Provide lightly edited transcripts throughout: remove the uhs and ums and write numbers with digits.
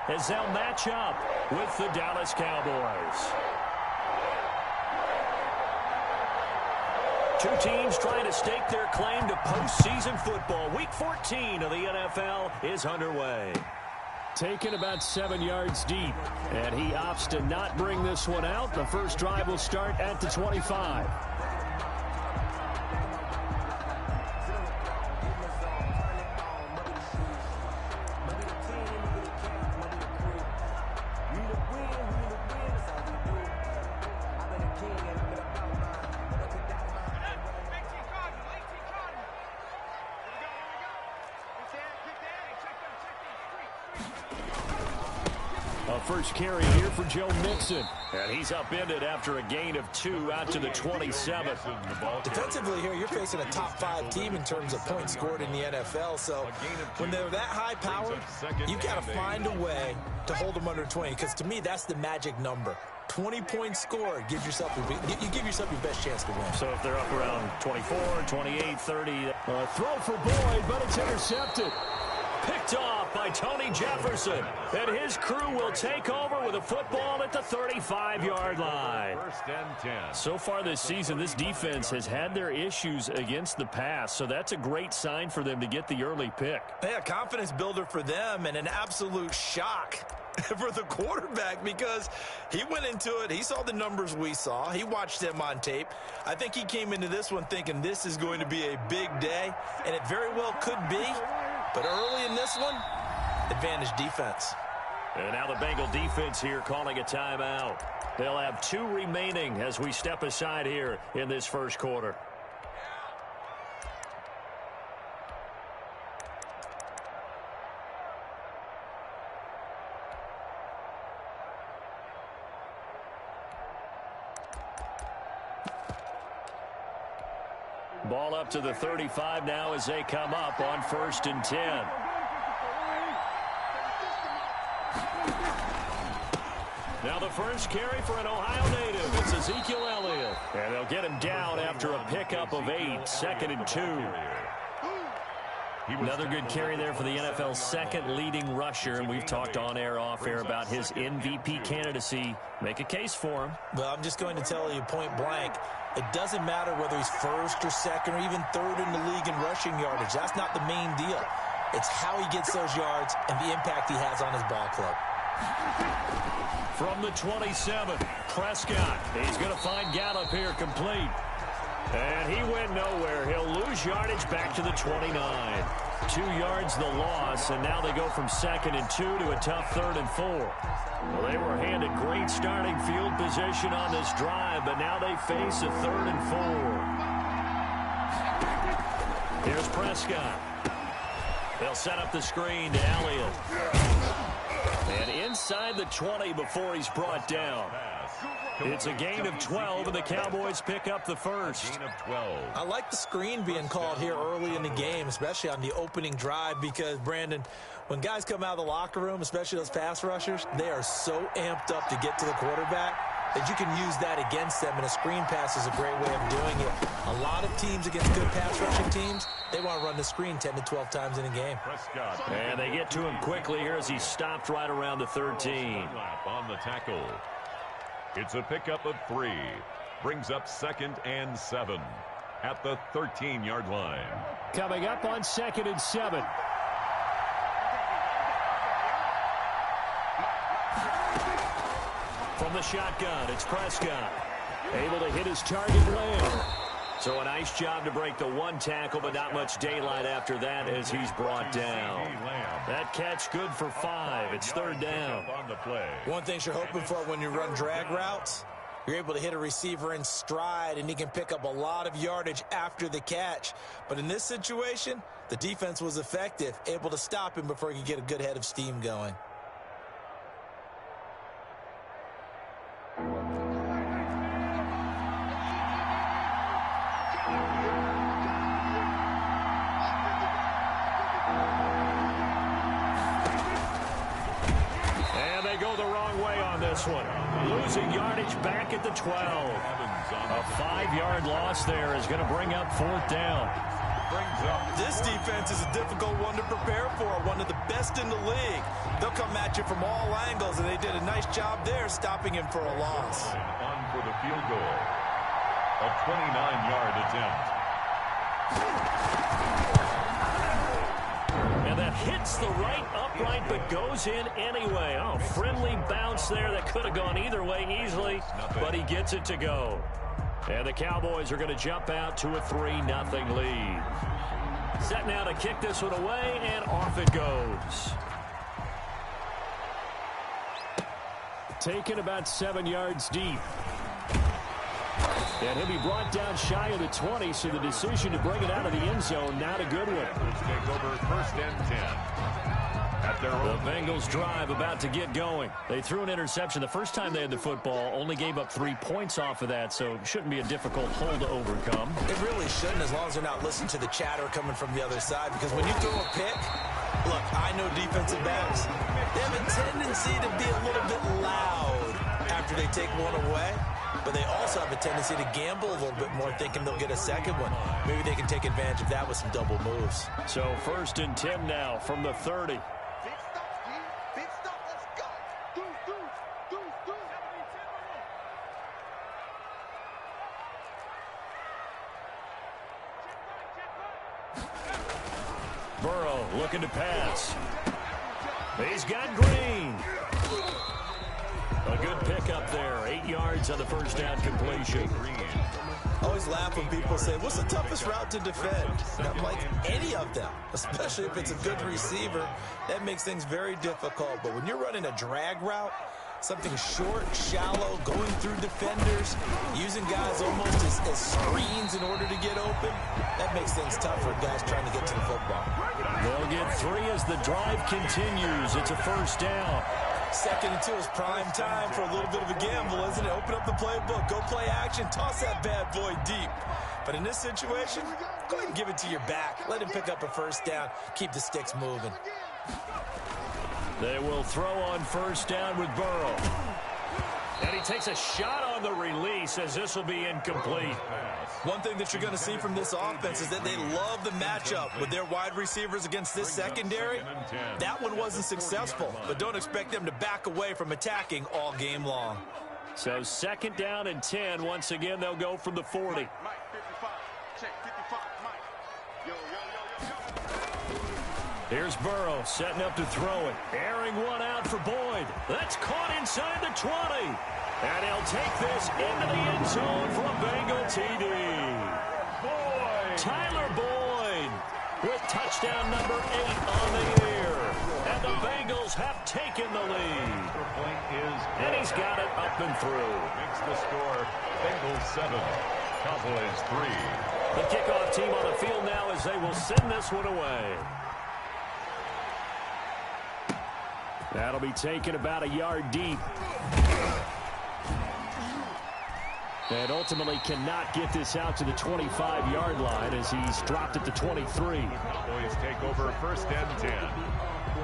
as they'll match up with the Dallas Cowboys. Two teams trying to stake their claim to postseason football. Week 14 of the NFL is underway. Taken about 7 yards deep, and he opts to not bring this one out. The first drive will start at the 25. First carry here for Joe Mixon. And he's upended after a gain of 2 out to the 27. Defensively here, you're facing a top 5 team in terms of points scored in the NFL. So when they're that high powered, you've got to find a way to hold them under 20. Because to me, that's the magic number. 20 points scored, you give yourself your best chance to win. So if they're up around 24, 28, 30. Throw for Boyd, but it's intercepted. Picked off by Tony Jefferson. And his crew will take over with a football at the 35-yard line. First and 10. So far this season, this defense has had their issues against the pass. So that's a great sign for them to get the early pick. Yeah, confidence builder for them and an absolute shock for the quarterback because he went into it. He saw the numbers we saw. He watched them on tape. I think he came into this one thinking this is going to be a big day, and it very well could be. But early in this one, advantage defense. And now the Bengal defense here calling a timeout. They'll have 2 remaining as we step aside here in this first quarter. Ball up to the 35 now as they come up on 1st and 10. Now the first carry for an Ohio native. It's Ezekiel Elliott. And they'll get him down after a pickup of 8. 2nd and 2. Another good carry there for the NFL's second leading rusher, and we've talked on air, off air about his MVP candidacy. Make a case for him. Well, I'm just going to tell you point blank, it doesn't matter whether he's 1st or 2nd or even 3rd in the league in rushing yardage. That's not the main deal. It's how he gets those yards and the impact he has on his ball club. From the 27, Prescott. He's going to find Gallup here complete. And he went nowhere. He'll lose yardage back to the 29. 2 yards the loss, and now they go from 2nd and 2 to a tough 3rd and 4. Well, they were handed great starting field position on this drive, but now they face a 3rd and 4. Here's Prescott. They'll set up the screen to Elliott. And inside the 20 before he's brought down. It's a gain of 12, and the Cowboys pick up the first. I like the screen being called here early in the game, especially on the opening drive, because, Brandon, when guys come out of the locker room, especially those pass rushers, they are so amped up to get to the quarterback that you can use that against them, and a screen pass is a great way of doing it. A lot of teams against good pass rushing teams, they want to run the screen 10 to 12 times in a game. And they get to him quickly here as he stopped right around the 13. On the tackle. It's a pickup of 3. Brings up 2nd and 7 at the 13-yard line. Coming up on 2nd and 7. From the shotgun, it's Prescott. Able to hit his target Lamb. So a nice job to break the 1 tackle, but not much daylight after that as he's brought down. That catch good for 5. It's 3rd down. One thing you're hoping for when you run drag routes, you're able to hit a receiver in stride, and he can pick up a lot of yardage after the catch. But in this situation, the defense was effective, able to stop him before he could get a good head of steam going. One. Losing yardage back at the 12. A 5-yard loss there is going to bring up 4th down. brings up. This defense is a difficult one to prepare for, one of the best in the league. They'll come at you from all angles, and they did a nice job there stopping him for a loss. On for the field goal. A 29-yard attempt. And that hits the right upright but goes in anyway. Oh, friendly bounce there that could have gone either way easily, but he gets it to go. And the Cowboys are going to jump out to a 3-0 lead. Set now to kick this one away, and off it goes. Taken about 7 yards deep. And he'll be brought down shy of the 20, so the decision to bring it out of the end zone, not a good one. Take over 1st and 10. At their The Bengals drive about to get going. They threw an interception the first time they had the football, only gave up 3 points off of that, so it shouldn't be a difficult hole to overcome. It really shouldn't, as long as they're not listening to the chatter coming from the other side, because when you throw a pick, look, I know defensive backs, they have a tendency to be a little bit loud after they take one away, but they also have a tendency to gamble a little bit more, thinking they'll get a second one. Maybe they can take advantage of that with some double moves. So 1st and 10 now from the 30. Burrow looking to pass. He's got Green. A good pickup there. 8 yards on the first down completion. I always laugh when people say, what's the toughest route to defend? And I'm like, any of them, especially if it's a good receiver. That makes things very difficult. But when you're running a drag route, something short, shallow, going through defenders, using guys almost as screens in order to get open, that makes things tough for guys trying to get to the football. They'll get 3 as the drive continues. It's a first down. 2nd and 2 is prime time for a little bit of a gamble, isn't it? Open up the playbook, go play action, toss that bad boy deep. But in this situation, go ahead and give it to your back. Let him pick up a first down. Keep the sticks moving. They will throw on first down with Burrow. And he takes a shot on the release as this will be incomplete. One thing that you're going to see from this offense is that they love the matchup with their wide receivers against this secondary. That one wasn't successful, but don't expect them to back away from attacking all game long. So 2nd down and 10. Once again, they'll go from the 40. Here's Burrow setting up to throw it. Airing one out for Boyd. That's caught inside the 20. And he'll take this into the end zone for a Bengal TD. Tyler Boyd with touchdown number 8 on the year. And the Bengals have taken the lead. And he's got it up and through. Makes the score Bengals 7, Cowboys 3. The kickoff team on the field now as they will send this one away. That'll be taken about a yard deep. And ultimately cannot get this out to the 25-yard line as he's dropped at the 23. Cowboys take over 1st and 10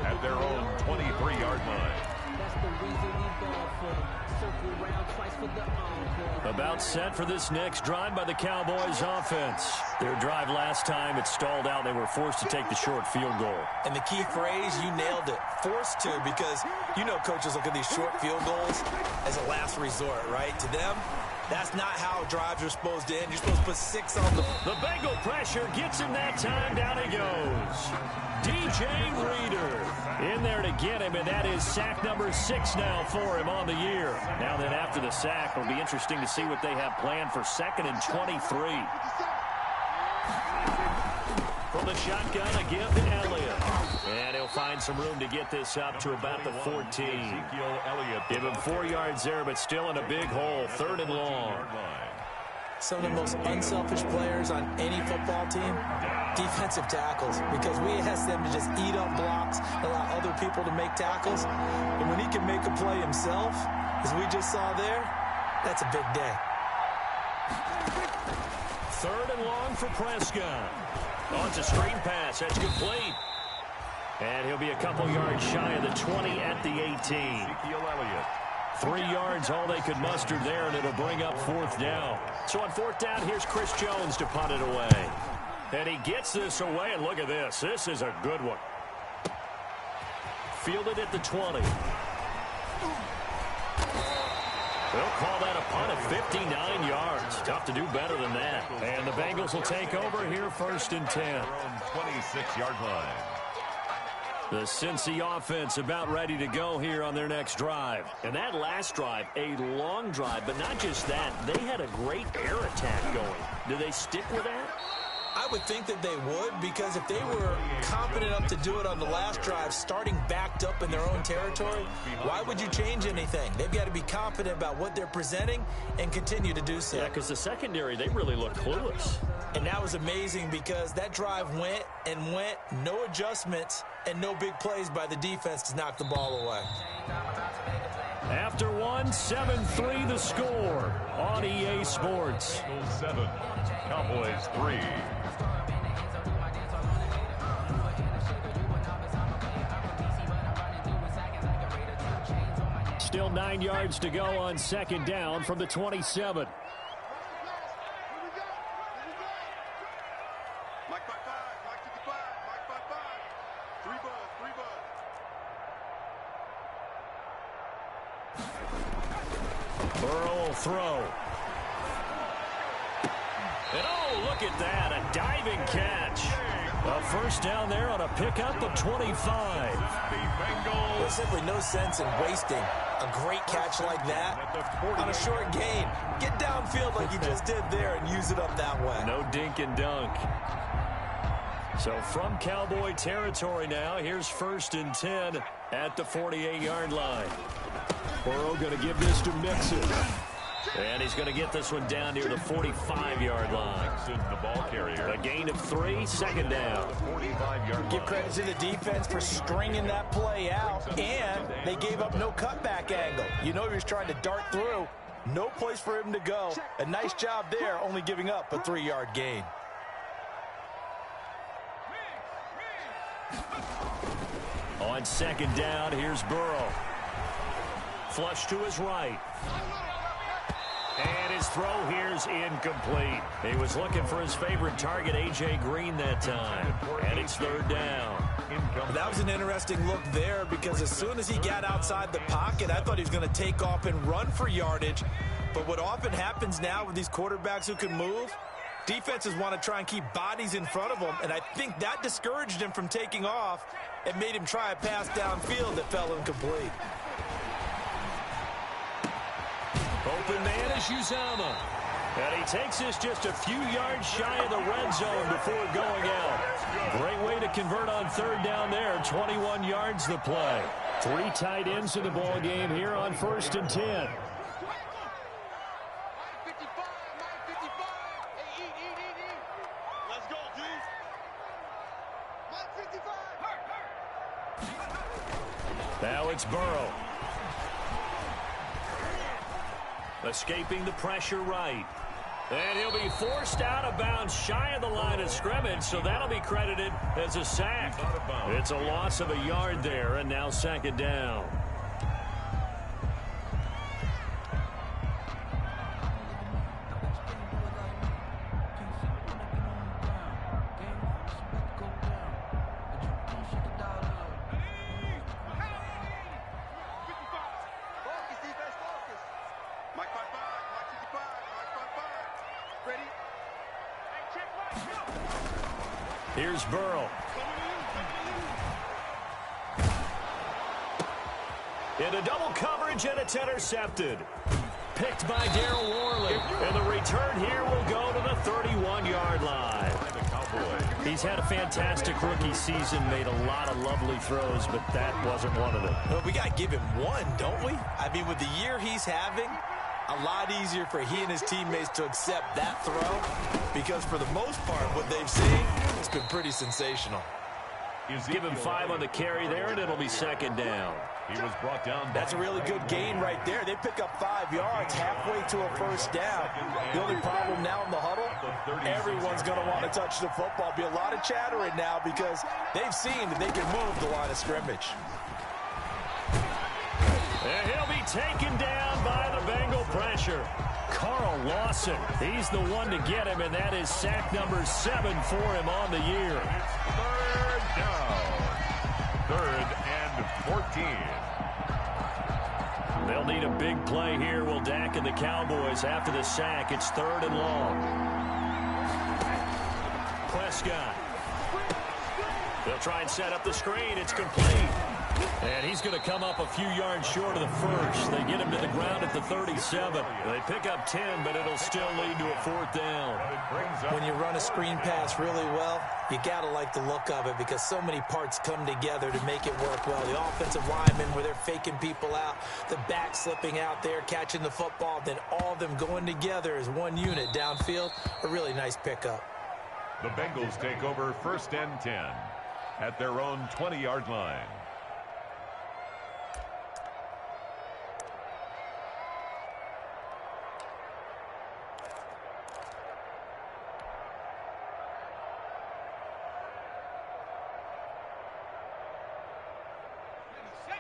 at their own 23-yard line. About set for this next drive by the Cowboys offense. Their drive last time, it stalled out. They were forced to take the short field goal. And the key phrase, you nailed it, forced to, because you know coaches look at these short field goals as a last resort, right? To them, that's not how drives are supposed to end. You're supposed to put 6 on the... The Bengal pressure gets him that time. Down he goes. DJ Reader in there to get him, and that is sack number 6 now for him on the year. Now then, after the sack, it'll be interesting to see what they have planned for 2nd and 23. From the shotgun, a give to Elliott. And he'll find some room to get this up to about the 14. Give him 4 yards there, but still in a big hole. 3rd and long. Some of the most unselfish players on any football team, defensive tackles, because we ask them to just eat up blocks, allow other people to make tackles. And when he can make a play himself, as we just saw there, that's a big day. 3rd and long for Prescott. Oh, it's a screen pass. That's complete. And he'll be a couple yards shy of the 20 at the 18. 3 yards, all they could muster there, and it'll bring up 4th down. So on 4th down, here's Chris Jones to punt it away. And he gets this away, and look at this. This is a good one. Fielded at the 20. They'll call that a punt of 59 yards. Tough to do better than that. And the Bengals will take over here, 1st and 10. 26-yard line. The Cincy offense about ready to go here on their next drive. And that last drive, a long drive, but not just that. They had a great air attack going. Do they stick with that? I would think that they would, because if they were confident enough to do it on the last drive, starting backed up in their own territory, why would you change anything? They've got to be confident about what they're presenting and continue to do so. Yeah, because the secondary, they really look clueless. And that was amazing because that drive went and went, no adjustments, and no big plays by the defense to knock the ball away. After one, 7-3 the score on EA Sports. 7, Cowboys 3. Still 9 yards to go on 2nd down from the 27. Burrow will throw. And oh, look at that, a diving catch. A 1st down there on a pickup of 25. There's simply no sense in wasting a great catch like that on a short gain. Get downfield like you just did there and use it up that way. No dink and dunk. So from Cowboy territory now, here's 1st and 10 at the 48-yard line. Burrow going to give this to Mixon. And he's going to get this one down near the 45-yard line. The ball carrier. A gain of 3, 2nd down. 45-yard Give credit to the defense for stringing that play out, and they gave up no cutback angle. You know he was trying to dart through. No place for him to go. A nice job there, only giving up a 3-yard gain. On 2nd down, here's Burrow. Flush to his right. And his throw here's incomplete. He was looking for his favorite target, A.J. Green, that time. And it's 3rd down. That was an interesting look there because as soon as he got outside the pocket, I thought he was going to take off and run for yardage. But what often happens now with these quarterbacks who can move, defenses want to try and keep bodies in front of them, and I think that discouraged him from taking off and made him try a pass downfield that fell incomplete. Open man is Uzama. And he takes this just a few yards shy of the red zone before going out. Great way to convert on 3rd down there. 21 yards the play. 3 tight ends in the ball game here on 1st and 10. Now it's Burrow. Escaping the pressure right. And he'll be forced out of bounds shy of the line of scrimmage, so that'll be credited as a sack. It's a loss of a yard there, and now 2nd down. Here's Burrow. Into double coverage, and it's intercepted. Picked by Darryl Worley. And the return here will go to the 31-yard line. He's had a fantastic rookie season, made a lot of lovely throws, but that wasn't one of them. Well, we got to give him one, don't we? I mean, with the year he's having, a lot easier for he and his teammates to accept that throw because for the most part, what they've seen, it's been pretty sensational. Give him 5 on the carry there, and it'll be 2nd down. He was brought down. That's a really good gain right there. They pick up 5 yards halfway to a 1st down. The only problem now in the huddle, everyone's going to want to touch the football. Be a lot of chattering now because they've seen that they can move the line of scrimmage. And he'll be taken down by the Bengal pressure. Carl Lawson, he's the one to get him, and that is sack number 7 for him on the year. It's third down. 3rd and 14. They'll need a big play here. Will Dak and the Cowboys after the sack. It's 3rd and long. Prescott. They'll try and set up the screen. It's complete. And he's going to come up a few yards short of the first. They get him to the ground at the 37. They pick up 10, but it'll still lead to a 4th down. When you run a screen pass really well, you got to like the look of it because so many parts come together to make it work well. The offensive linemen where they're faking people out, the back slipping out there, catching the football, then all of them going together as one unit downfield. A really nice pickup. The Bengals take over 1st and 10 at their own 20-yard line.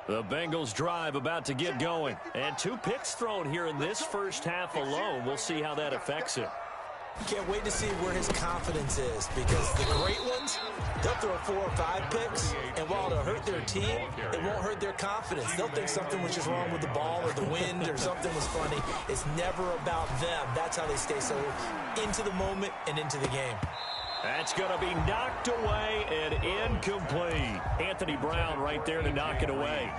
The Bengals drive about to get going. And 2 picks thrown here in this first half alone. We'll see how that affects him. Can't wait to see where his confidence is because the great ones, they'll throw 4 or 5 picks, and while it'll hurt their team, it won't hurt their confidence. They'll think something was just wrong with the ball or the wind or something was funny. It's never about them. That's how they stay so into the moment and into the game. That's going to be knocked away and incomplete. Anthony Brown right there to knock it away.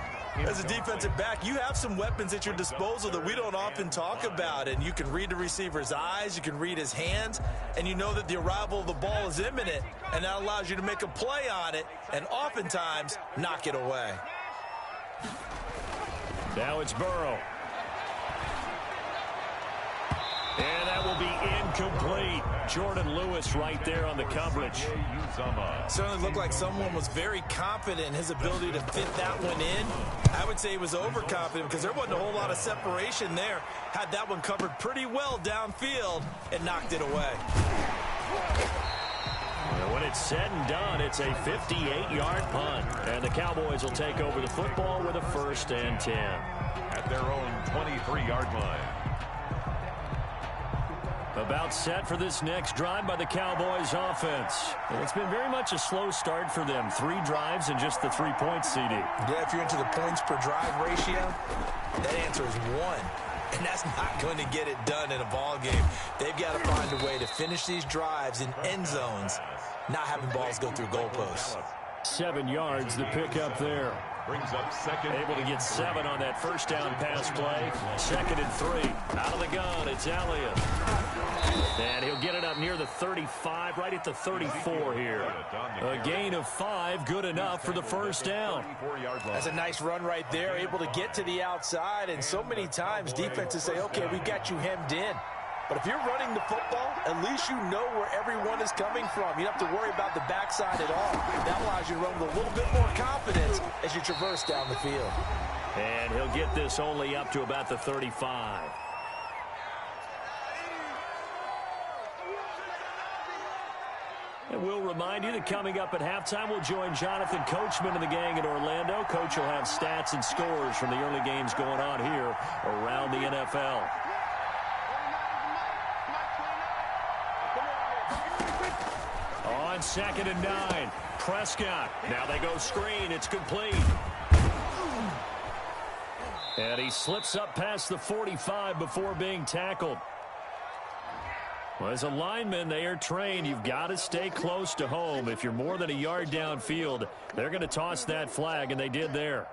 As a defensive back, you have some weapons at your disposal that we don't often talk about, and you can read the receiver's eyes, you can read his hands, and you know that the arrival of the ball is imminent, and that allows you to make a play on it and oftentimes knock it away. Now it's Burrow. And that will be incomplete. Jordan Lewis right there on the coverage. Certainly looked like someone was very confident in his ability to fit that one in. I would say he was overconfident because there wasn't a whole lot of separation there. Had that one covered pretty well downfield and knocked it away. Well, when it's said and done, it's a 58-yard punt. And the Cowboys will take over the football with a 1st and 10. At their own 23-yard line. About set for this next drive by the Cowboys offense. And it's been very much a slow start for them. 3 drives and just the 3 points, CD. Yeah, if you're into the points per drive ratio, that answer is 1. And that's not going to get it done in a ball game. They've got to find a way to finish these drives in end zones, not having balls go through goalposts. 7 yards, the pickup there. Brings up 2nd. Able to get 7 on that first down pass play. 2nd and 3. Out of the gun, it's Elliott. And he'll get it up near the 35, right at the 34 here. A gain of 5, good enough for the first down. That's a nice run right there, able to get to the outside. And so many times defenses say, okay, we've got you hemmed in. But if you're running the football, at least you know where everyone is coming from. You don't have to worry about the backside at all. That allows you to run with a little bit more confidence as you traverse down the field. And he'll get this only up to about the 35. And we'll remind you that coming up at halftime, we'll join Jonathan Coachman and the gang in Orlando. Coach will have stats and scores from the early games going on here around the NFL. On 2nd and 9, Prescott. Now they go screen. It's complete. And he slips up past the 45 before being tackled. Well, as a lineman, they are trained. You've got to stay close to home. If you're more than a yard downfield, they're going to toss that flag, and they did there.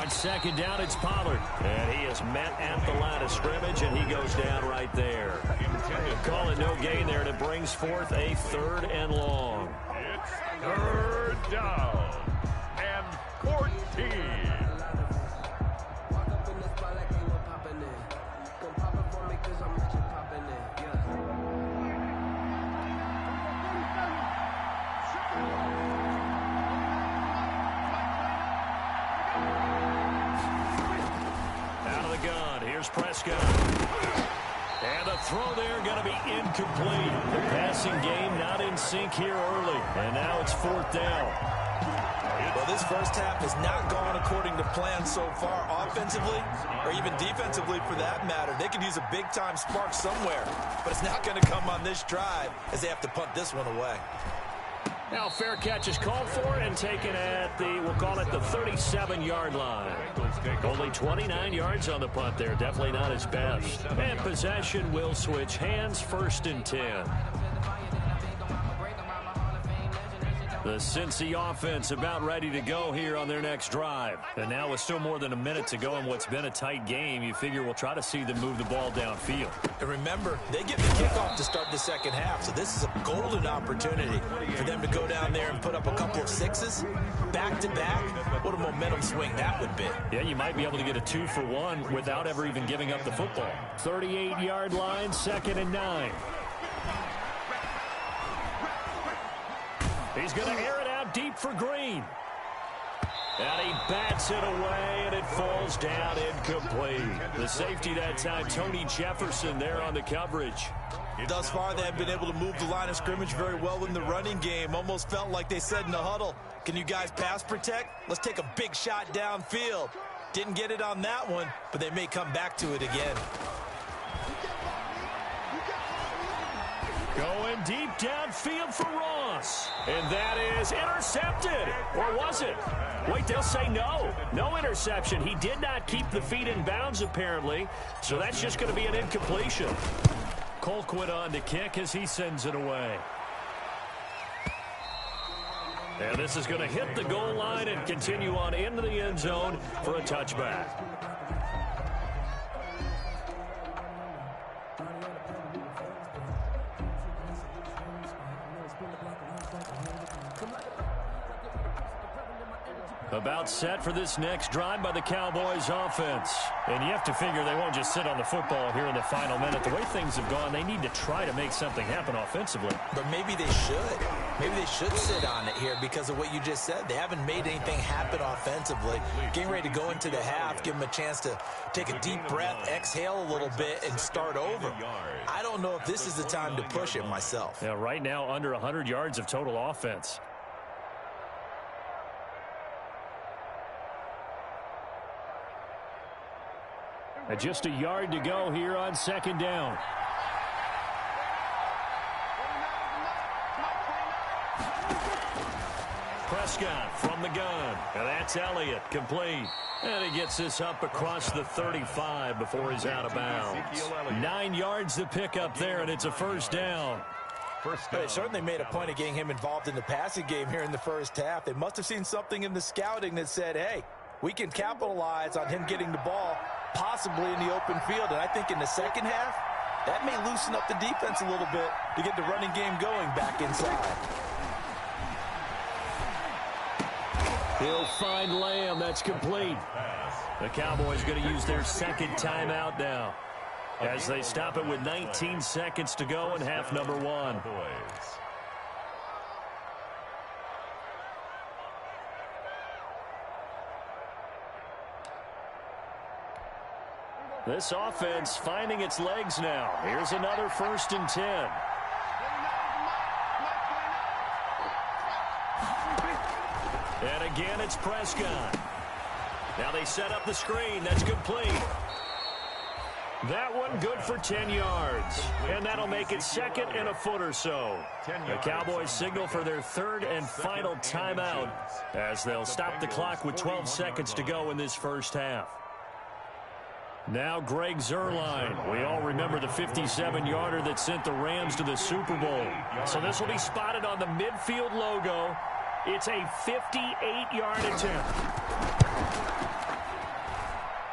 Second down, it's Pollard. And he is met at the line of scrimmage, and he goes down right there. Call it no gain there, and it brings forth a 3rd and long. It's 3rd down and 14. Here's Prescott. And the throw there going to be incomplete. The passing game not in sync here early. And now it's 4th down. Well, this first half has not gone according to plan so far, offensively or even defensively for that matter. They could use a big-time spark somewhere, but it's not going to come on this drive as they have to punt this one away. Now fair catch is called for and taken at the, we'll call it the 37-yard line. Only 29 yards on the punt there. Definitely not his best. And possession will switch hands, 1st and 10. The Cincy offense about ready to go here on their next drive. And now with still more than a minute to go in what's been a tight game, you figure we'll try to see them move the ball downfield. And remember, they get the kickoff to start the second half, so this is a golden opportunity for them to go down there and put up a couple of sixes back-to-back. What a momentum swing that would be. Yeah, you might be able to get a 2-for-1 without ever even giving up the football. 38-yard line, 2nd and 9. He's going to air it out deep for Green. And he bats it away, and it falls down incomplete. The safety that time, Tony Jefferson, there on the coverage. Thus far, they have been able to move the line of scrimmage very well in the running game. Almost felt like they said in the huddle, can you guys pass protect? Let's take a big shot downfield. Didn't get it on that one, but they may come back to it again. Going deep downfield for Ross. And that is intercepted. Or was it? Wait, they'll say no. No interception. He did not keep the feet in bounds, apparently. So that's just going to be an incompletion. Colquitt on to kick as he sends it away. And this is going to hit the goal line and continue on into the end zone for a touchback. About set for this next drive by the Cowboys offense. And you have to figure they won't just sit on the football here in the final minute. The way things have gone, they need to try to make something happen offensively. But maybe they should. Maybe they should sit on it here because of what you just said. They haven't made anything happen offensively. Getting ready to go into the half, give them a chance to take a deep breath, exhale a little bit, and start over. I don't know if this is the time to push it myself. Yeah, right now under 100 yards of total offense. And just a yard to go here on 2nd down. Prescott from the gun. And that's Elliott, complete. And he gets this up across the 35 before he's out of bounds. 9 yards to pick up there, and it's a 1st down. They certainly made a point of getting him involved in the passing game here in the first half. They must have seen something in the scouting that said, hey, we can capitalize on him getting the ball possibly in the open field. And I think in the second half, that may loosen up the defense a little bit to get the running game going back inside. He'll find Lamb. That's complete. The Cowboys going to use their 2nd timeout now as they stop it with 19 seconds to go in half number 1. This offense finding its legs now. Here's another 1st and 10. And again, it's Prescott. Now they set up the screen. That's complete. That one good for 10 yards. And that'll make it 2nd and a foot or so. The Cowboys signal for their 3rd and final timeout as they'll stop the clock with 12 seconds to go in this first half. Now Greg Zuerlein. We all remember the 57-yarder that sent the Rams to the Super Bowl. So this will be spotted on the midfield logo. It's a 58-yard attempt.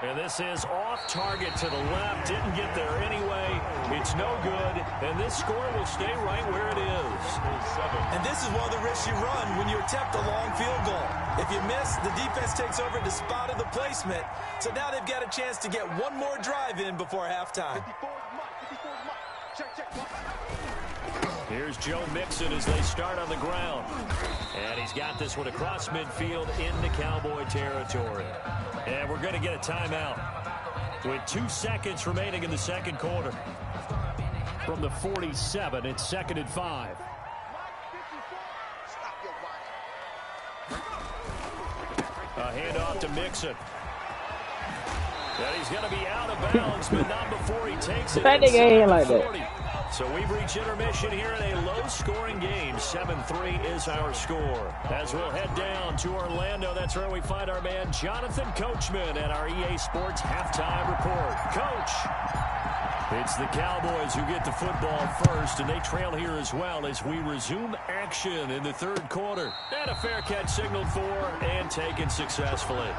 And this is off target to the left. Didn't get there anyway. It's no good. And this score will stay right where it is. And this is one of the risks you run when you attempt a long field goal. If you miss, the defense takes over the spot of the placement. So now they've got a chance to get one more drive in before halftime. Here's Joe Mixon as they start on the ground. And he's got this one across midfield into Cowboy territory. And we're going to get a timeout. with 2 seconds remaining in the second quarter. From the 47, it's 2nd and 5. A handoff to Mixon. And he's going to be out of bounds, but not before he takes it inside the 40. So we've reached intermission here in a low-scoring game. 7-3 is our score. As we'll head down to Orlando, that's where we find our man Jonathan Coachman at our EA Sports Halftime Report. Coach, it's the Cowboys who get the football first, and they trail here as well as we resume action in the third quarter. And a fair catch signaled for and taken successfully.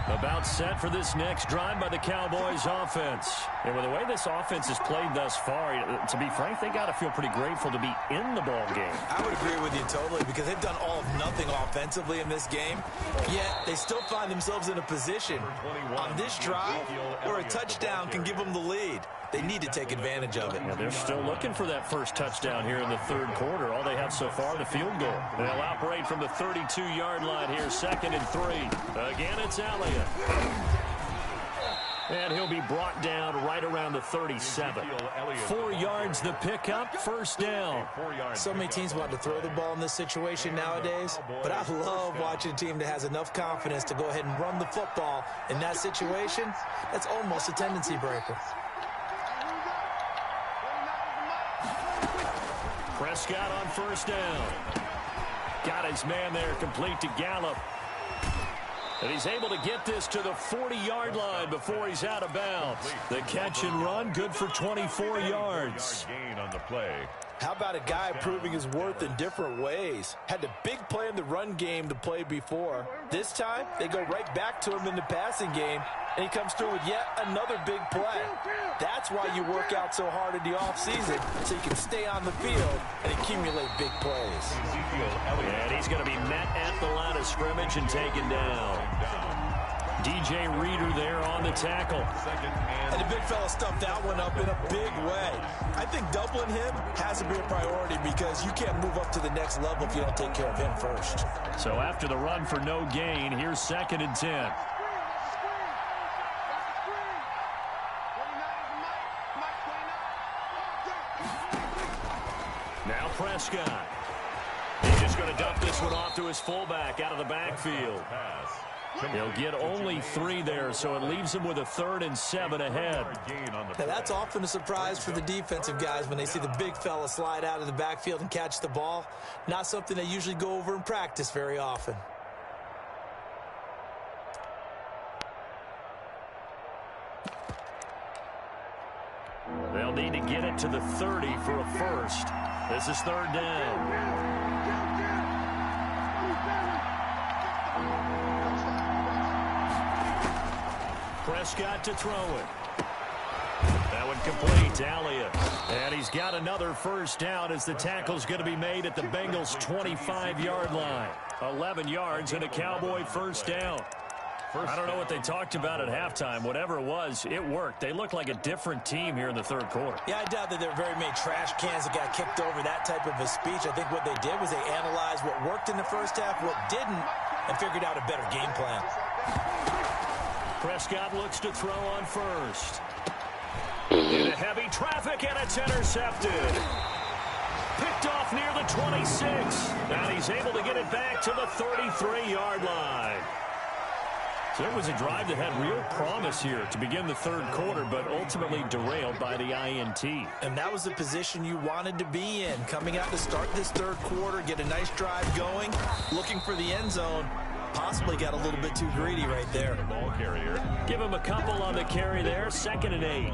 About set for this next drive by the Cowboys offense. And with the way this offense has played thus far, to be frank, they got to feel pretty grateful to be in the ball game. I would agree with you totally because they've done all of nothing offensively in this game, yet they still find themselves in a position on this drive where a touchdown can give them the lead. They need to take advantage of it. Yeah, they're still looking for that first touchdown here in the third quarter. All they have so far, the field goal. They'll operate from the 32-yard line here, 2nd and 3. Again, it's Elliott. And he'll be brought down right around the 37. 4 yards the pickup, first down. So many teams want to throw the ball in this situation nowadays, but I love watching a team that has enough confidence to go ahead and run the football in that situation. That's almost a tendency breaker. Prescott on first down. Got his man there, complete to Gallup. And he's able to get this to the 40-yard line before he's out of bounds. The catch and run, good for 24 yards. Gain on the play. How about a guy proving his worth in different ways? Had the big play in the run game to play before. This time, they go right back to him in the passing game, and he comes through with yet another big play. That's why you work out so hard in the offseason, so you can stay on the field and accumulate big plays. And he's going to be met at the line of scrimmage and taken down. DJ Reader there on the tackle. And the big fella stuffed that one up in a big way. I think doubling him has to be a priority because you can't move up to the next level if you don't take care of him first. So after the run for no gain, here's 2nd and 10. Now Prescott. He's just going to dump this one off to his fullback out of the backfield. He'll get only 3 there, so it leaves him with a 3rd and 7 ahead. Now that's often a surprise for the defensive guys when they see the big fella slide out of the backfield and catch the ball. Not something they usually go over in practice very often. They'll need to get it to the 30 for a first. This is 3rd down. Prescott to throw it. That one complete to Elliott. And he's got another first down as the tackle's going to be made at the Bengals' 25-yard line. 11 yards and a Cowboy first down. I don't know what they talked about at halftime. Whatever it was, it worked. They looked like a different team here in the third quarter. Yeah, I doubt that there were very many trash cans that got kicked over that type of a speech. I think what they did was they analyzed what worked in the first half, what didn't, and figured out a better game plan. Prescott looks to throw on first. Into heavy traffic, and it's intercepted. Picked off near the 26. And he's able to get it back to the 33-yard line. So it was a drive that had real promise here to begin the third quarter, but ultimately derailed by the INT. And that was the position you wanted to be in. Coming out to start this third quarter, get a nice drive going, looking for the end zone. Possibly got a little bit too greedy right there. Ball carrier. Give him a couple on the carry there. 2nd and 8.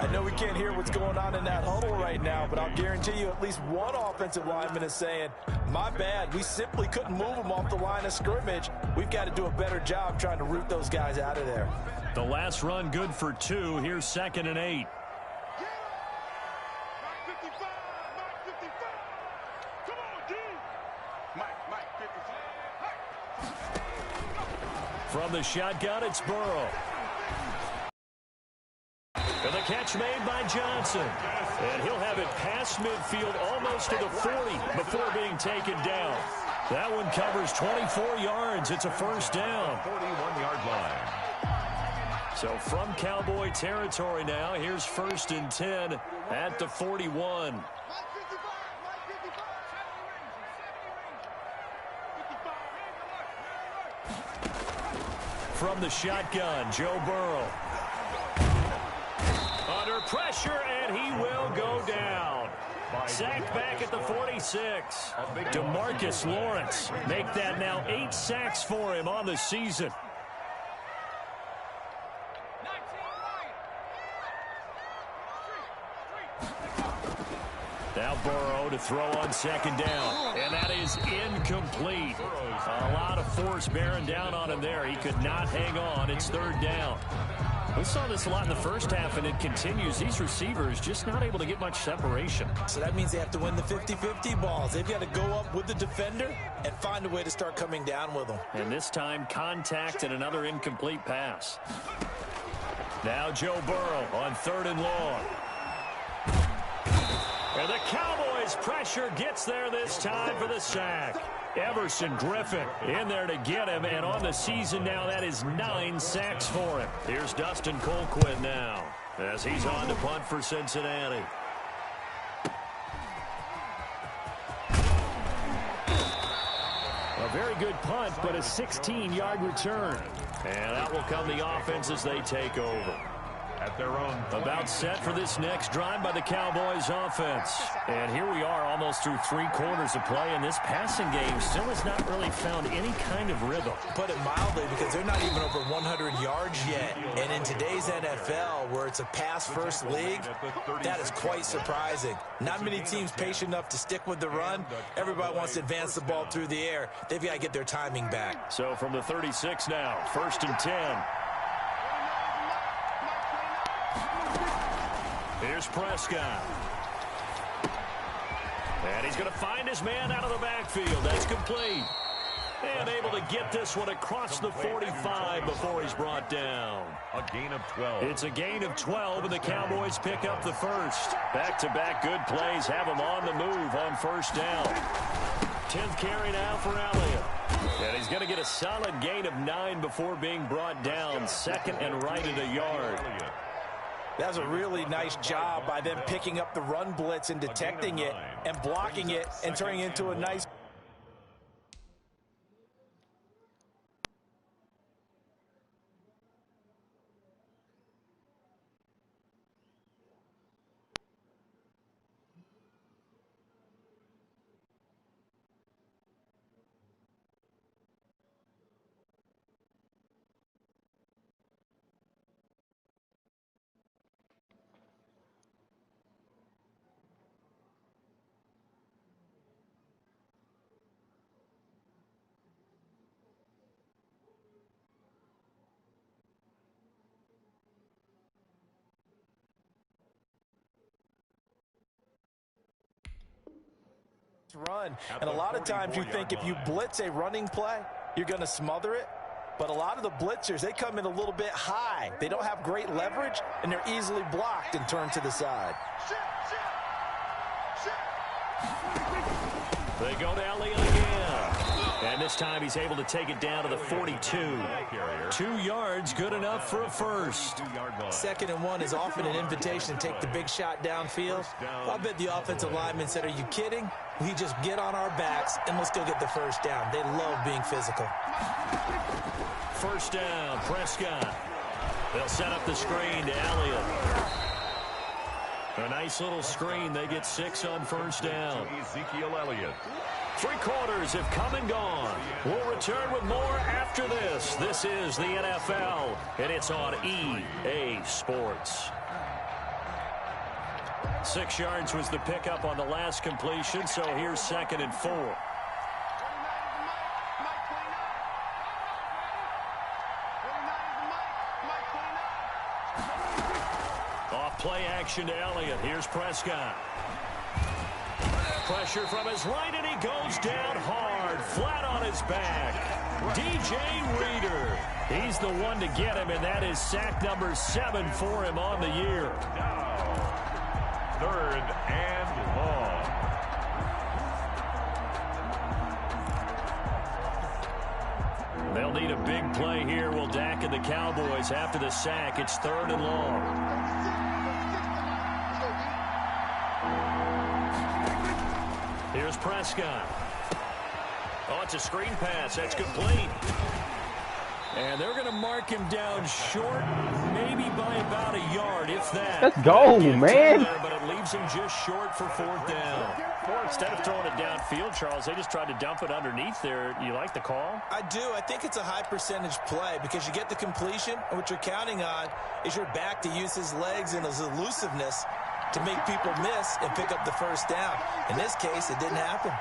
I know we can't hear what's going on in that huddle right now, but I'll guarantee you at least one offensive lineman is saying, my bad, we simply couldn't move them off the line of scrimmage. We've got to do a better job trying to root those guys out of there. The last run good for 2. Here's 2nd and 8. From the shotgun, it's Burrow. And the catch made by Johnson. And he'll have it past midfield almost to the 40 before being taken down. That one covers 24 yards. It's a first down. 41-yard line. So from Cowboy territory now, here's 1st and 10 at the 41. From the shotgun, Joe Burrow. Under pressure, and he will go down. Sacked back at the 46. DeMarcus Lawrence make that now 8 sacks for him on the season. Now Burrow to throw on 2nd down, and that is incomplete. A lot of force bearing down on him there. He could not hang on. It's 3rd down. We saw this a lot in the first half, and it continues. These receivers just not able to get much separation. So that means they have to win the 50-50 balls. They've got to go up with the defender and find a way to start coming down with them. And this time, contact and another incomplete pass. Now Joe Burrow on 3rd and long. And the Cowboys' pressure gets there this time for the sack. Everson Griffin in there to get him, and on the season now, that is 9 sacks for him. Here's Dustin Colquitt now as he's on to punt for Cincinnati. A very good punt, but a 16-yard return. And that will come the offense as they take over. At their own. About set for this next drive by the Cowboys offense. And here we are almost through 3 quarters of play, and this passing game still has not really found any kind of rhythm. Put it mildly, because they're not even over 100 yards yet. And in today's NFL, where it's a pass-first league, that is quite surprising. Not many teams patient enough to stick with the run. Everybody wants to advance the ball through the air. They've got to get their timing back. So from the 36 now, 1st and 10. Here's Prescott. And he's going to find his man out of the backfield. That's complete. And able to get this one across the 45 before he's brought down. A gain of 12. It's a gain of 12, and the Cowboys pick up the first. Back-to-back good plays have him on the move on 1st down. 10th carry now for Elliott. And he's going to get a solid gain of 9 before being brought down. 2nd and right at a yard. That's a really nice job by them picking up the run blitz and detecting it and blocking it and turning it into a nice. Run. And a lot of times you think if you blitz a running play, you're going to smother it. But a lot of the blitzers, they come in a little bit high. They don't have great leverage, and they're easily blocked and turned to the side. They go to Elliott again. And this time he's able to take it down to the 42. 2 yards, good enough for a first. 2nd and 1 is often an invitation to take the big shot downfield. I bet the offensive lineman said, are you kidding? We just get on our backs and let's go get the first down. They love being physical. 1st down, Prescott. They'll set up the screen to Elliott. A nice little screen. They get 6 on 1st down. Ezekiel Elliott. 3 quarters have come and gone. We'll return with more after this. This is the NFL, and it's on EA Sports. 6 yards was the pickup on the last completion, so here's 2nd and 4. Off play action to Elliott. Here's Prescott. pressure from his right, and he goes down hard, flat on his back. DJ Reader. He's the one to get him, and that is sack number 7 for him on the year. Now, 3rd and long. They'll need a big play here. Will Dak and the Cowboys after the sack. It's 3rd and long. Here's Prescott. Oh, it's a screen pass. That's complete. And they're going to mark him down short, maybe by about a yard, if that. Let's go, man. But it leaves him just short for 4th down. Or instead of throwing it downfield, Charles, they just tried to dump it underneath there. You like the call? I do. I think it's a high percentage play because you get the completion, and what you're counting on is your back to use his legs and his elusiveness to make people miss and pick up the 1st down. In this case, it didn't happen.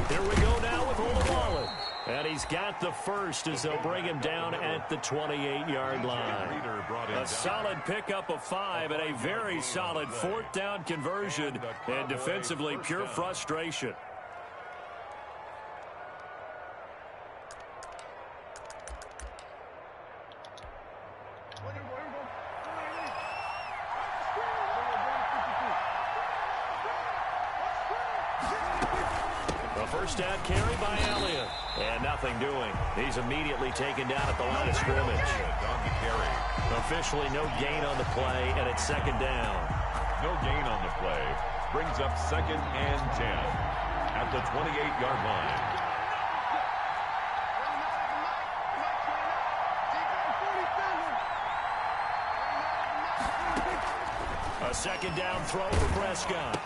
Here we go now with Olawale. And he's got the 1st as they'll bring him down at the 28-yard line. A solid pickup of 5 and a very solid 4th down conversion. And defensively, pure frustration. First down carry by Elliott. And nothing doing. He's immediately taken down at the line of scrimmage. Officially no gain on the play, and it's 2nd down. No gain on the play. Brings up 2nd and 10 at the 28-yard line. A 2nd down throw for Prescott.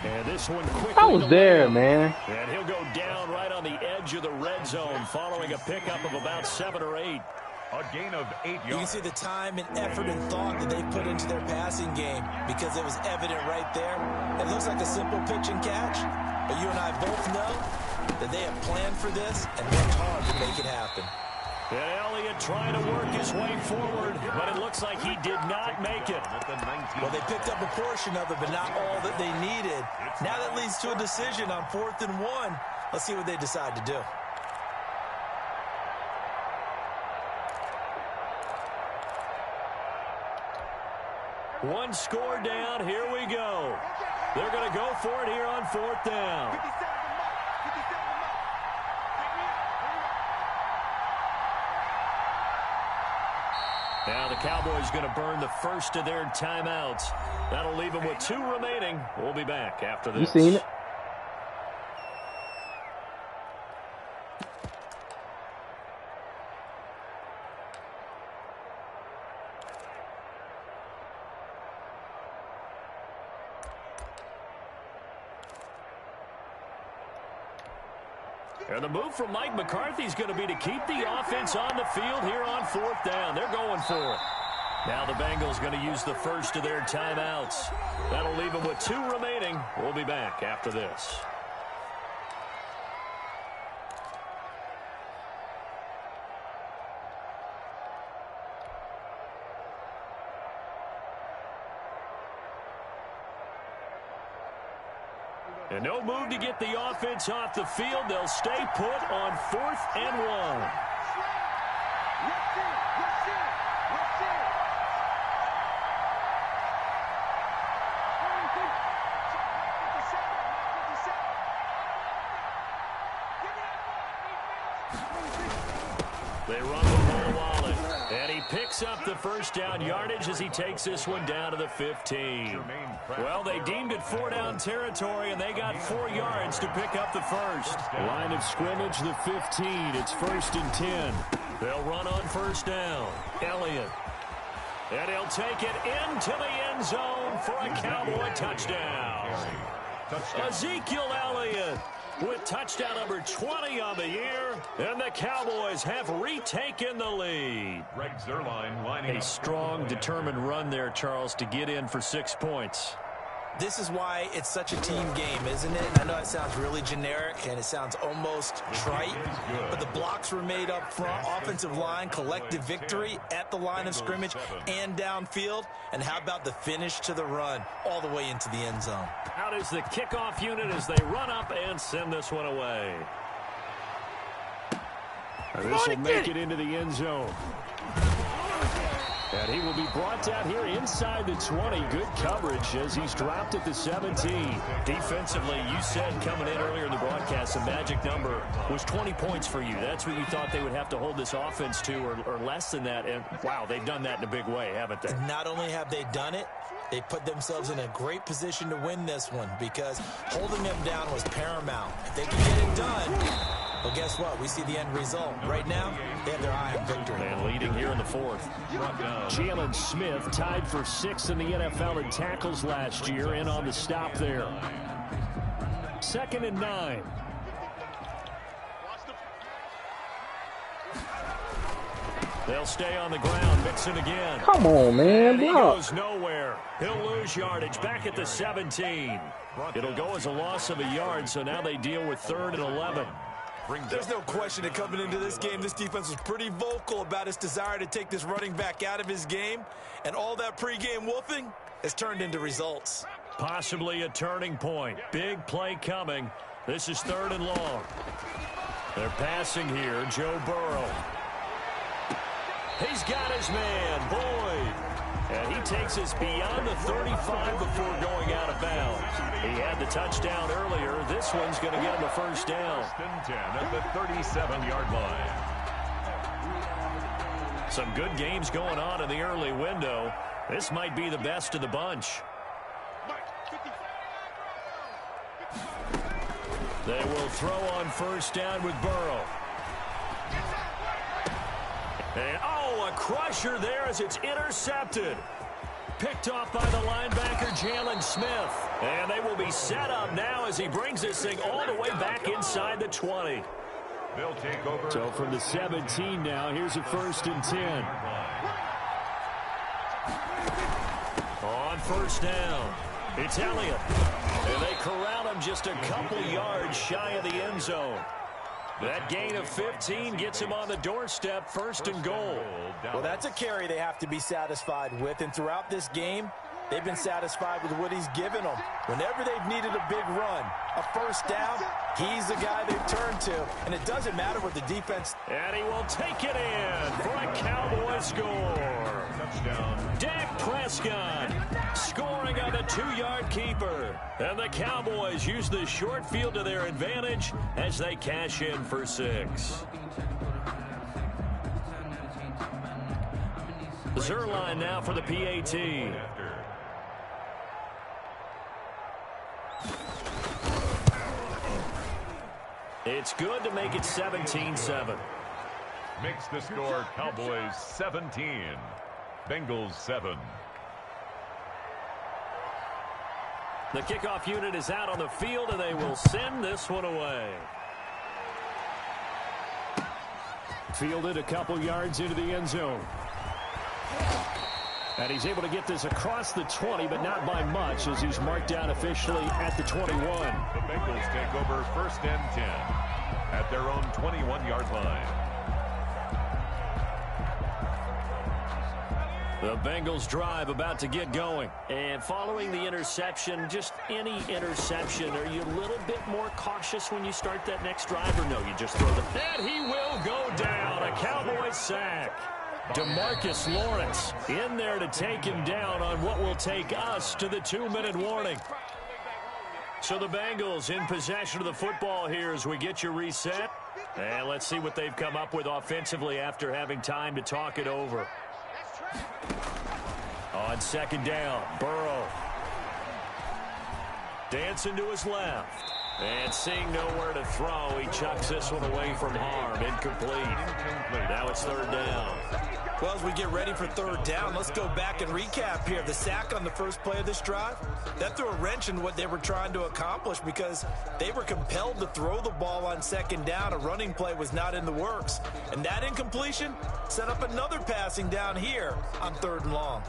And this one quickly. I was there, man. And he'll go down right on the edge of the red zone following a pickup of about 7 or 8. A gain of 8 yards. You can see the time and effort and thought that they put into their passing game because it was evident right there. It looks like a simple pitch and catch, but you and I both know that they have planned for this and worked hard to make it happen. And Elliott trying to work his way forward, but it looks like he did not make it. Well, they picked up a portion of it, but not all that they needed. Now that leads to a decision on 4th and 1. Let's see what they decide to do. One score down. Here we go. They're going to go for it here on 4th down. Now the Cowboys going to burn the first of their timeouts. That'll leave them with 2 remaining. We'll be back after this. You seen it? And the move from Mike McCarthy is going to be to keep the offense on the field here on 4th down. They're going for it. Now the Bengals going to use the first of their timeouts. That'll leave them with 2 remaining. We'll be back after this. And no move to get the offense off the field. They'll stay put on 4th and 1. They run the ball wallet. And he picks up the first down yardage as he takes this one down to the 15. Well, they deemed it 4 down territory, and they got 4 yards to pick up the first. Line of scrimmage, the 15. It's 1st and 10. They'll run on 1st down. Elliott. And he'll take it into the end zone for a Cowboy touchdown. Ezekiel Elliott with touchdown number 20 on the year, and the Cowboys have retaken the lead. Greg Zuerlein lining a strong, determined run there, Charles, to get in for 6 points. This is why it's such a team game, isn't it? I know it sounds really generic and it sounds almost trite, but the blocks were made up front, offensive line, collective victory at the line of scrimmage and downfield. And how about the finish to the run all the way into the end zone? Out is the kickoff unit as they run up and send this one away. This will make it into the end zone. And he will be brought down here inside the 20. Good coverage as he's dropped at the 17. Defensively, you said coming in earlier in the broadcast, the magic number was 20 points for you. That's what you thought they would have to hold this offense to, or less than that. And, wow, they've done that in a big way, haven't they? And not only have they done it, they put themselves in a great position to win this one because holding them down was paramount. If they can get it done, well, guess what? We see the end result. Right now, they have their eye on victory. And leading here in the fourth. Jalen Smith tied for 6th in the NFL in tackles last year, in on the stop there. 2nd and 9. They'll stay on the ground. Mixon again. Come on, man. And he Block. goes nowhere. He'll lose yardage back at the 17. It'll go as a loss of a yard, so now they deal with 3rd and 11. There's no question that coming into this game, this defense was pretty vocal about its desire to take this running back out of his game, and all that pregame wolfing has turned into results. Possibly a turning point. Big play coming. This is 3rd and long. They're passing here. Joe Burrow. He's got his man, Boyd. And he takes us beyond the 35 before going out of bounds. He had the touchdown earlier. This one's going to get him a first down. 10 at the 37-yard line. Some good games going on in the early window. This might be the best of the bunch. They will throw on first down with Burrow. And, a crusher there as it's intercepted. Picked off by the linebacker, Jalen Smith. And they will be set up now as he brings this thing all the way back inside the 20. They'll take over. So from the 17 now, here's a 1st and 10. On first down, it's Elliott. And they corral him just a couple yards shy of the end zone. That gain of 15 gets him on the doorstep, 1st and goal. Well, that's a carry they have to be satisfied with, and throughout this game, they've been satisfied with what he's given them. Whenever they've needed a big run, a first down, he's the guy they've turned to, and it doesn't matter what the defense. And he will take it in for a Cowboy score. Touchdown. Dak Prescott scoring on the 2-yard keeper. And the Cowboys use the short field to their advantage as they cash in for 6. Zerline now for the PAT. It's good to make it 17-7. Makes the score Cowboys 17, Bengals 7. The kickoff unit is out on the field, and they will send this one away. Fielded a couple yards into the end zone. And he's able to get this across the 20, but not by much, as he's marked down officially at the 21. The Bengals take over 1st and 10 at their own 21-yard line. The Bengals drive about to get going. And following the interception, just any interception, are you a little bit more cautious when you start that next drive, or no, you just throw the... And he will go down, a Cowboy sack. DeMarcus Lawrence in there to take him down on what will take us to the 2-minute warning. So the Bengals in possession of the football here as we get you reset. And let's see what they've come up with offensively after having time to talk it over. On 2nd down, Burrow. Dancing to his left. And seeing nowhere to throw, he chucks this one away from harm. Incomplete. Now it's 3rd down. Well, as we get ready for 3rd down, let's go back and recap here. The sack on the first play of this drive, that threw a wrench in what they were trying to accomplish because they were compelled to throw the ball on 2nd down. A running play was not in the works. And that incompletion set up another passing down here on 3rd and long.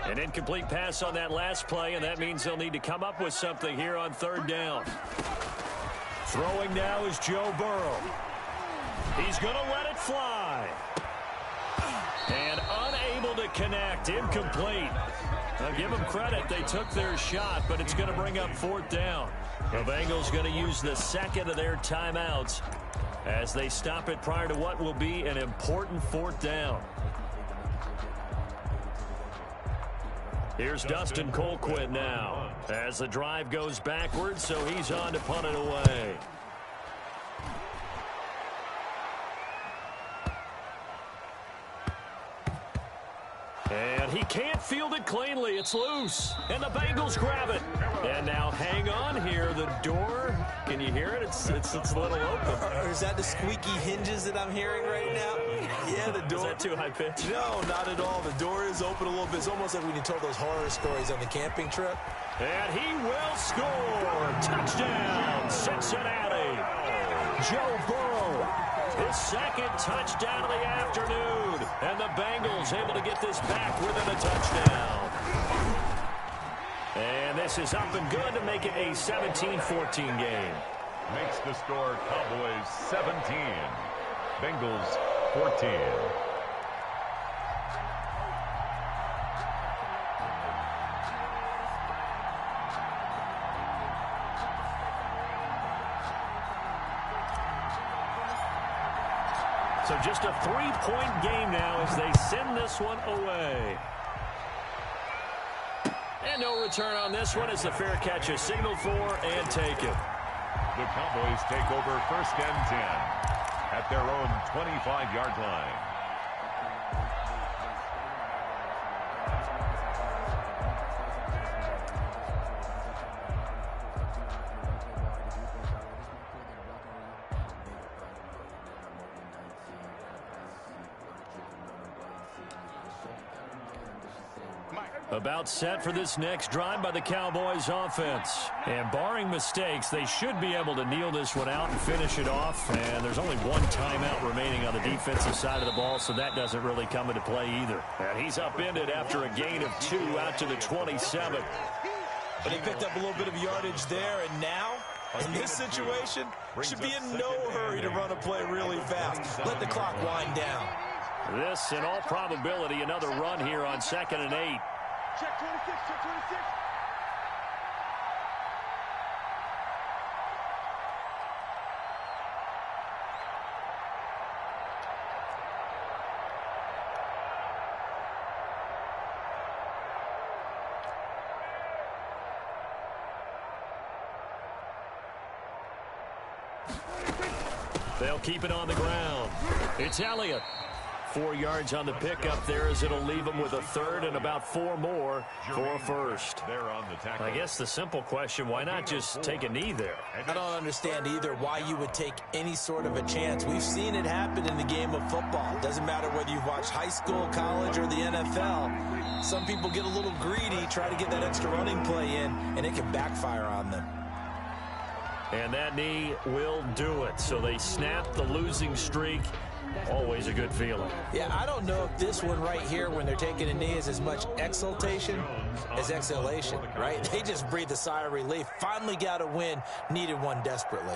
An incomplete pass on that last play, and that means they'll need to come up with something here on third down. Throwing now is Joe Burrow. He's going to let it fly. And unable to connect. Incomplete. I'll give them credit. They took their shot, but it's going to bring up fourth down. The Bengals going to use the second of their timeouts as they stop it prior to what will be an important fourth down. Here's Dustin Colquitt now as the drive goes backwards, so he's on to punt it away. And he can't field it cleanly. It's loose. And the Bengals grab it. And now hang on here. The door, can you hear it? It's a little open. Or is that the squeaky hinges that I'm hearing right now? Yeah, the door. Is that too high pitch? No, not at all. The door is open a little bit. It's almost like when you told those horror stories on the camping trip. And he will score. Touchdown, Cincinnati. Joe Burrow, his second touchdown of the afternoon. And the Bengals able to get this back within a touchdown. And this is up and good to make it a 17-14 game. Makes the score Cowboys 17, Bengals 14. So just a 3-point game now as they send this one away. And no return on this one as the fair catch is signaled for and taken. The Cowboys take over 1st and 10 at their own 25-yard line. About set for this next drive by the Cowboys offense. And barring mistakes, they should be able to kneel this one out and finish it off. And there's only one timeout remaining on the defensive side of the ball, so that doesn't really come into play either. And he's upended after a gain of 2 out to the 27. But he picked up a little bit of yardage there, and now, in this situation, should be in no hurry to run a play really fast. Let the clock wind down. This, in all probability, another run here on 2nd and 8. Check 26, check 26. They'll keep it on the ground. It's Elliott. 4 yards on the pickup there as it'll leave them with a third and about 4 more for a first. I guess the simple question, why not just take a knee there? I don't understand either why you would take any sort of a chance. We've seen it happen in the game of football. Doesn't matter whether you've watched high school, college, or the NFL. Some people get a little greedy, try to get that extra running play in, and it can backfire on them. And that knee will do it. So they snap the losing streak. Always a good feeling. Yeah, I don't know if this one right here when they're taking a knee is as much exultation as exhalation, right? They just breathe a sigh of relief. Finally got a win, needed one desperately.